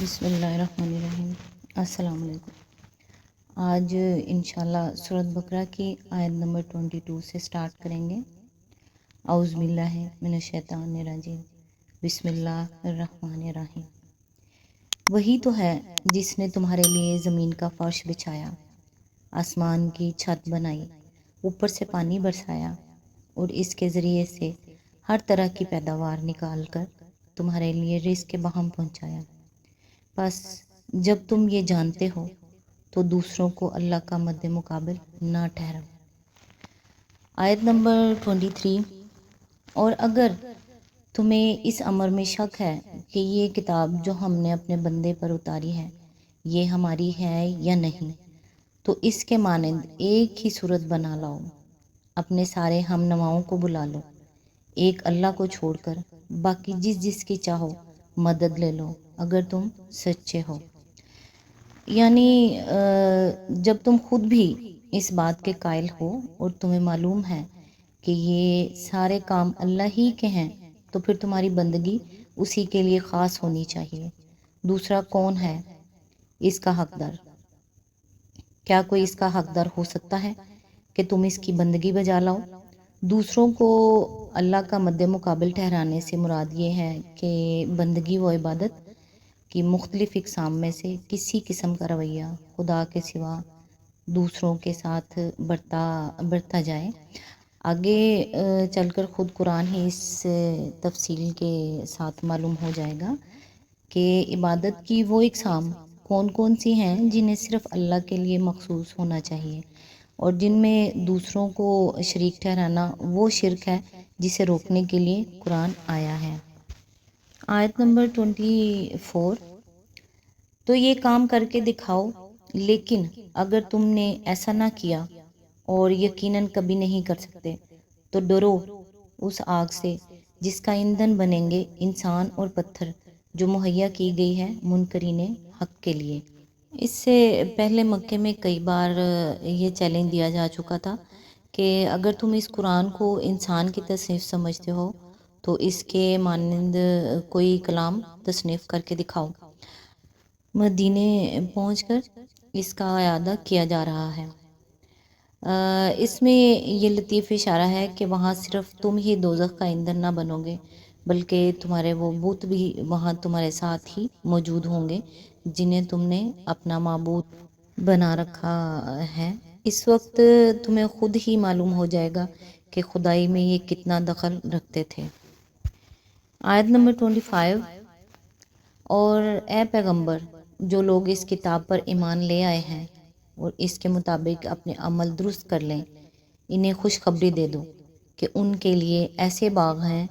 بسم اللہ الرحمن الرحیم۔ السلام علیکم۔ آج انشاءاللہ سورۃ بقرہ کی آیت نمبر 22 سے سٹارٹ کریں گے۔ اعوذ باللہ من الشیطان الرجیم، بسم اللہ الرحمن الرحیم۔ وہی تو ہے جس نے تمہارے لیے زمین کا فرش بچھایا، آسمان کی چھت بنائی، اوپر سے پانی برسایا اور اس کے ذریعے سے ہر طرح کی پیداوار نکال کر تمہارے لیے رزق کے باہم پہنچایا۔ بس جب تم یہ جانتے ہو تو دوسروں کو اللہ کا مد مقابل نہ ٹھہراؤ۔ آیت نمبر 23۔ اور اگر تمہیں اس امر میں شک ہے کہ یہ کتاب جو ہم نے اپنے بندے پر اتاری ہے یہ ہماری ہے یا نہیں، تو اس کے مانند ایک ہی صورت بنا لاؤ، اپنے سارے ہم نواؤں کو بلا لو، ایک اللہ کو چھوڑ کر باقی جس کی چاہو مدد لے لو اگر تم سچے ہو۔ یعنی جب تم خود بھی اس بات کے قائل ہو اور تمہیں معلوم ہے کہ یہ سارے کام اللہ ہی کے ہیں، تو پھر تمہاری بندگی اسی کے لیے خاص ہونی چاہیے۔ دوسرا کون ہے اس کا حقدار؟ کیا کوئی اس کا حقدار ہو سکتا ہے کہ تم اس کی بندگی بجا لاؤ؟ دوسروں کو اللہ کا مد مقابل ٹھہرانے سے مراد یہ ہے کہ بندگی و عبادت کی مختلف اقسام میں سے کسی قسم کا رویہ خدا کے سوا دوسروں کے ساتھ برتا جائے۔ آگے چل کر خود قرآن ہی اس تفصیل کے ساتھ معلوم ہو جائے گا کہ عبادت کی وہ اقسام کون کون سی ہیں جنہیں صرف اللہ کے لیے مخصوص ہونا چاہیے، اور جن میں دوسروں کو شریک ٹھہرانا وہ شرک ہے جسے روکنے کے لیے قرآن آیا ہے۔ آیت نمبر 24۔ تو یہ کام کر کے دکھاؤ، لیکن اگر تم نے ایسا نہ کیا اور یقیناً کبھی نہیں کر سکتے تو ڈرو اس آگ سے جس کا ایندھن بنیں گے انسان اور پتھر، جو مہیا کی گئی ہے منکرین حق کے لیے۔ اس سے پہلے مکے میں کئی بار یہ چیلنج دیا جا چکا تھا کہ اگر تم اس قرآن کو انسان کی تصنیف سمجھتے ہو تو اس کے مانند کوئی کلام تصنیف کر کے دکھاؤ۔ مدینے پہنچ کر اس کا اعادہ کیا جا رہا ہے۔ اس میں یہ لطیف اشارہ ہے کہ وہاں صرف تم ہی دوزخ کا ایندھن نہ بنو گے، بلکہ تمہارے وہ بت بھی وہاں تمہارے ساتھ ہی موجود ہوں گے جنہیں تم نے اپنا معبود بنا رکھا ہے۔ اس وقت تمہیں خود ہی معلوم ہو جائے گا کہ خدائی میں یہ کتنا دخل رکھتے تھے۔ آیت نمبر 25۔ اور اے پیغمبر، جو لوگ اس کتاب پر ایمان لے آئے ہیں اور اس کے مطابق اپنے عمل درست کر لیں، انہیں خوشخبری دے دو کہ ان کے لیے ایسے باغ ہیں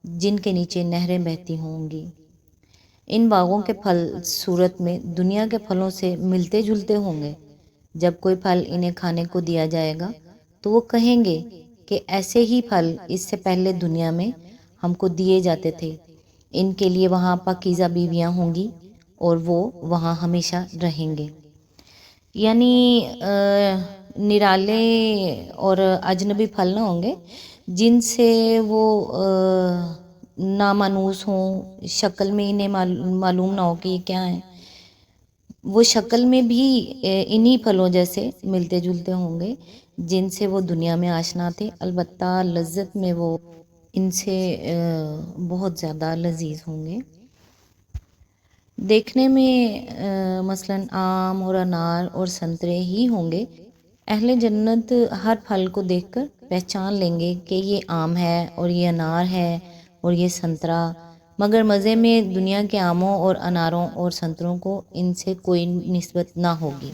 جن کے نیچے نہریں بہتی ہوں گی۔ ان باغوں کے پھل صورت میں دنیا کے پھلوں سے ملتے جلتے ہوں گے۔ جب کوئی پھل انہیں کھانے کو دیا جائے گا تو وہ کہیں گے کہ ایسے ہی پھل اس سے پہلے دنیا میں ہم کو دیے جاتے تھے۔ ان کے لیے وہاں پاکیزہ بیویاں ہوں گی اور وہ وہاں ہمیشہ رہیں گے۔ یعنی نرالے اور اجنبی پھل نہ ہوں گے جن سے وہ نامانوس ہوں، شکل میں انہیں معلوم نہ ہو کہ یہ کیا ہیں۔ وہ شکل میں بھی انہی پھلوں جیسے ملتے جلتے ہوں گے جن سے وہ دنیا میں آشنا تھے، البتہ لذت میں وہ ان سے بہت زیادہ لذیذ ہوں گے۔ دیکھنے میں مثلاً آم اور انار اور سنترے ہی ہوں گے۔ اہل جنت ہر پھل کو دیکھ کر پہچان لیں گے کہ یہ آم ہے اور یہ انار ہے اور یہ سنترا، مگر مزے میں دنیا کے آموں اور اناروں اور سنتروں کو ان سے کوئی نسبت نہ ہوگی۔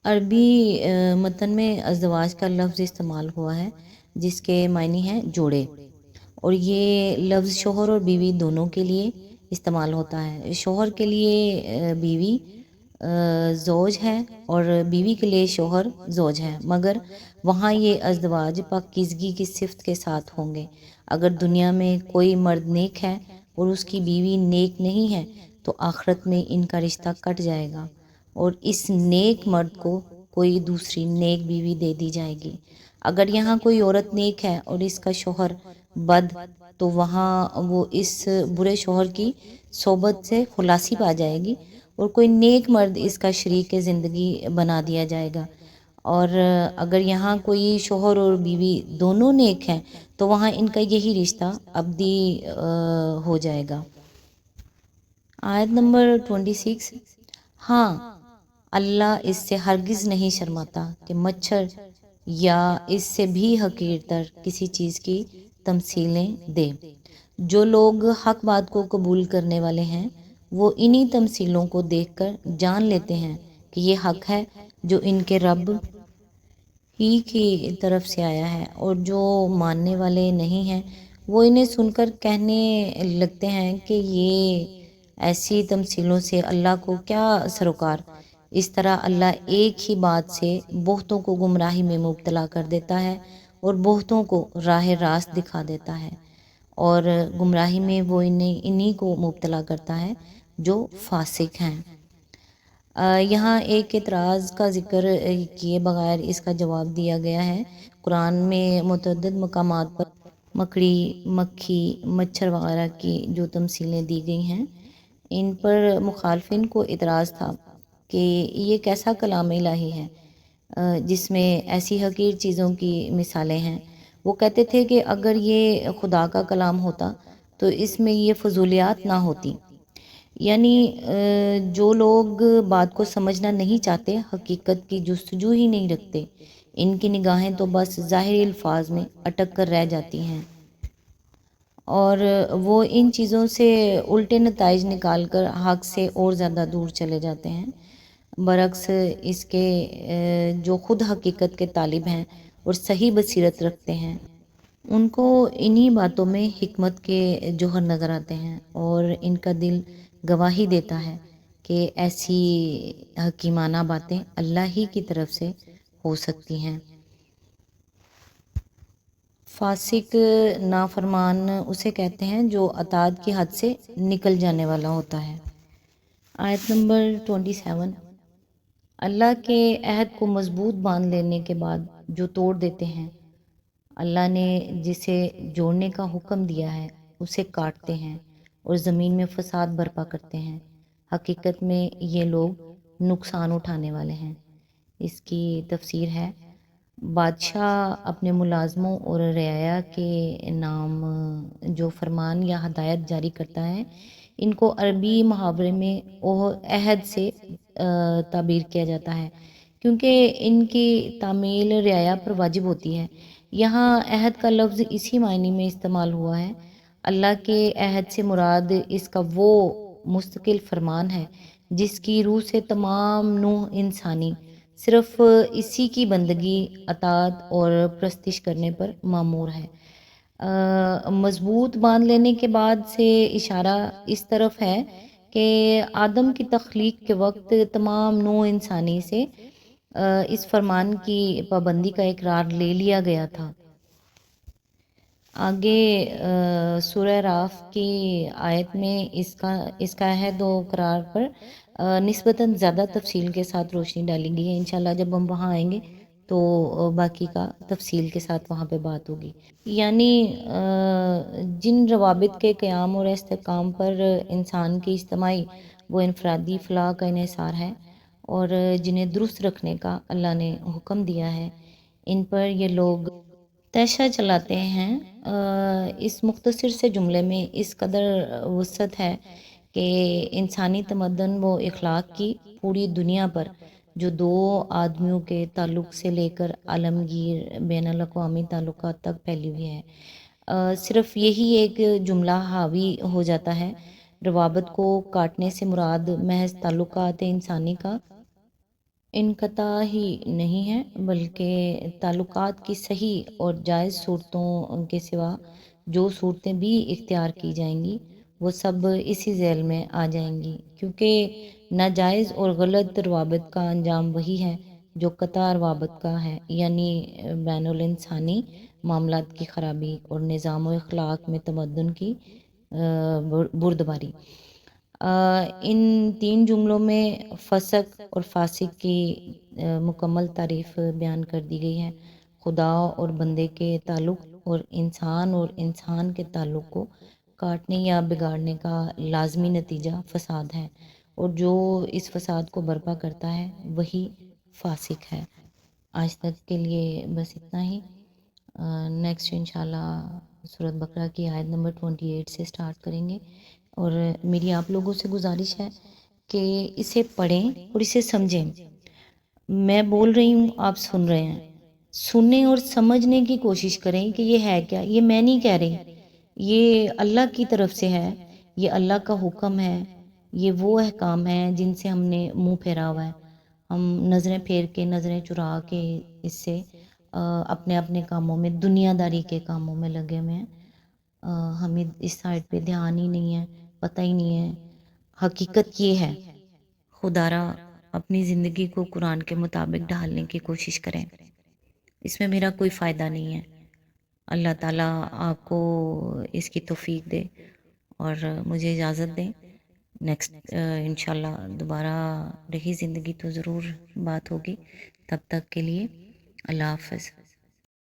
عربی متن میں ازدواج کا لفظ استعمال ہوا ہے جس کے معنی ہیں جوڑے، اور یہ لفظ شوہر اور بیوی دونوں کے لیے استعمال ہوتا ہے۔ شوہر کے لیے بیوی زوج ہے اور بیوی کے لیے شوہر زوج ہے، مگر وہاں یہ ازدواج پاکیزگی کی صفت کے ساتھ ہوں گے۔ اگر دنیا میں کوئی مرد نیک ہے اور اس کی بیوی نیک نہیں ہے تو آخرت میں ان کا رشتہ کٹ جائے گا اور اس نیک مرد کو کوئی دوسری نیک بیوی دے دی جائے گی۔ اگر یہاں کوئی عورت نیک ہے اور اس کا شوہر بد، تو وہاں وہ اس برے شوہر کی صحبت سے خلاصی پا جائے گی، اور کوئی نیک مرد اس کا شریک زندگی بنا دیا جائے گا۔ اور اگر یہاں کوئی شوہر اور بیوی دونوں نیک ہیں تو وہاں ان کا یہی رشتہ ابدی ہو جائے گا۔ آیت نمبر 26۔ ہاں، اللہ اس سے ہرگز نہیں شرماتا کہ مچھر یا اس سے بھی حقیر تر کسی چیز کی تمثیلیں دے۔ جو لوگ حق بات کو قبول کرنے والے ہیں وہ انہی تمثیلوں کو دیکھ کر جان لیتے ہیں کہ یہ حق ہے جو ان کے رب ہی کی طرف سے آیا ہے، اور جو ماننے والے نہیں ہیں وہ انہیں سن کر کہنے لگتے ہیں کہ یہ ایسی تمثیلوں سے اللہ کو کیا سروکار۔ اس طرح اللہ ایک ہی بات سے بہتوں کو گمراہی میں مبتلا کر دیتا ہے اور بہتوں کو راہ راست دکھا دیتا ہے، اور گمراہی میں وہ انہی کو مبتلا کرتا ہے جو فاسق ہیں۔ یہاں ایک اعتراض کا ذکر کیے بغیر اس کا جواب دیا گیا ہے۔ قرآن میں متعدد مقامات پر مکڑی، مکھی، مچھر وغیرہ کی جو تمثیلیں دی گئی ہیں، ان پر مخالفین کو اعتراض تھا کہ یہ کیسا کلام الہی ہے جس میں ایسی حقیر چیزوں کی مثالیں ہیں۔ وہ کہتے تھے کہ اگر یہ خدا کا کلام ہوتا تو اس میں یہ فضولیات نہ ہوتی۔ یعنی جو لوگ بات کو سمجھنا نہیں چاہتے، حقیقت کی جستجو ہی نہیں رکھتے، ان کی نگاہیں تو بس ظاہری الفاظ میں اٹک کر رہ جاتی ہیں، اور وہ ان چیزوں سے الٹے نتائج نکال کر حق سے اور زیادہ دور چلے جاتے ہیں، برعکس اس کے جو خود حقیقت کے طالب ہیں اور صحیح بصیرت رکھتے ہیں، ان کو انہی باتوں میں حکمت کے جوہر نظر آتے ہیں، اور ان کا دل گواہی دیتا ہے کہ ایسی حکیمانہ باتیں اللہ ہی کی طرف سے ہو سکتی ہیں۔ فاسق نافرمان اسے کہتے ہیں جو اطاعت کی حد سے نکل جانے والا ہوتا ہے۔ آیت نمبر 27۔ اللہ کے عہد کو مضبوط باندھ لینے کے بعد جو توڑ دیتے ہیں، اللہ نے جسے جوڑنے کا حکم دیا ہے اسے کاٹتے ہیں اور زمین میں فساد برپا کرتے ہیں، حقیقت میں یہ لوگ نقصان اٹھانے والے ہیں۔ اس کی تفسیر ہے، بادشاہ اپنے ملازموں اور رعایا کے نام جو فرمان یا ہدایت جاری کرتا ہے، ان کو عربی محاورے میں عہد سے تعبیر کیا جاتا ہے، کیونکہ ان کی تعمیل رعایا پر واجب ہوتی ہے۔ یہاں عہد کا لفظ اسی معنی میں استعمال ہوا ہے۔ اللہ کے عہد سے مراد اس کا وہ مستقل فرمان ہے جس کی روح سے تمام نوع انسانی صرف اسی کی بندگی، اطاعت اور پرستش کرنے پر مامور ہے۔ مضبوط باندھ لینے کے بعد سے اشارہ اس طرف ہے کہ آدم کی تخلیق کے وقت تمام نوع انسانی سے اس فرمان کی پابندی کا اقرار لے لیا گیا تھا۔ آگے سورہ راف کی آیت میں اس کا عہد و قرار پر نسبتاً زیادہ تفصیل کے ساتھ روشنی ڈالی گئی ہے۔ انشاءاللہ جب ہم وہاں آئیں گے تو باقی کا تفصیل کے ساتھ وہاں پہ بات ہوگی۔ یعنی جن روابط کے قیام اور استحکام پر انسان کی اجتماعی و انفرادی فلاح کا انحصار ہے اور جنہیں درست رکھنے کا اللہ نے حکم دیا ہے، ان پر یہ لوگ تیشہ چلاتے ہیں۔ اس مختصر سے جملے میں اس قدر وسعت ہے کہ انسانی تمدن و اخلاق کی پوری دنیا پر جو دو آدمیوں کے تعلق سے لے کر عالمگیر بین الاقوامی تعلقات تک پھیلی ہوئی ہے، صرف یہی ایک جملہ حاوی ہو جاتا ہے۔ روابط کو کاٹنے سے مراد محض تعلقات انسانی کا انقطاع ہی نہیں ہے، بلکہ تعلقات کی صحیح اور جائز صورتوں کے سوا جو صورتیں بھی اختیار کی جائیں گی وہ سب اسی ذیل میں آ جائیں گی، کیونکہ ناجائز اور غلط روابط کا انجام وہی ہے جو قطع روابط کا ہے، یعنی بین الانسانی معاملات کی خرابی اور نظام و اخلاق میں تمدن کی بردباری۔ ان تین جملوں میں فسق اور فاسق کی مکمل تعریف بیان کر دی گئی ہے۔ خدا اور بندے کے تعلق اور انسان کے تعلق کو کاٹنے یا بگاڑنے کا لازمی نتیجہ فساد ہے، اور جو اس فساد کو برپا کرتا ہے وہی فاسق ہے۔ آج تک کے لیے بس اتنا ہی۔ نیکسٹ انشاءاللہ سورۃ بقرہ کی آیت نمبر 28 سے سٹارٹ کریں گے، اور میری آپ لوگوں سے گزارش ہے کہ اسے پڑھیں اور اسے سمجھیں۔ میں بول رہی ہوں، آپ سن رہے ہیں، سننے اور سمجھنے کی کوشش کریں کہ یہ ہے کیا۔ یہ میں نہیں کہہ رہی، یہ اللہ کی طرف سے ہے، یہ اللہ کا حکم ہے، یہ وہ احکام ہیں جن سے ہم نے منہ پھیرا ہوا ہے۔ ہم نظریں پھیر کے، نظریں چرا کے اس سے اپنے اپنے کاموں میں، دنیا داری کے کاموں میں لگے ہوئے ہیں۔ ہمیں اس سائڈ پہ دھیان ہی نہیں ہے، پتہ ہی نہیں ہے۔ حقیقت یہ ہے، خدا را اپنی زندگی کو قرآن کے مطابق ڈھالنے کی کوشش کریں، اس میں میرا کوئی فائدہ نہیں ہے۔ اللہ تعالیٰ آپ کو اس کی توفیق دے اور مجھے اجازت دیں۔ نیکسٹ انشاءاللہ دوبارہ رہی زندگی تو ضرور بات ہوگی۔ تب تک کے لیے اللہ حافظ۔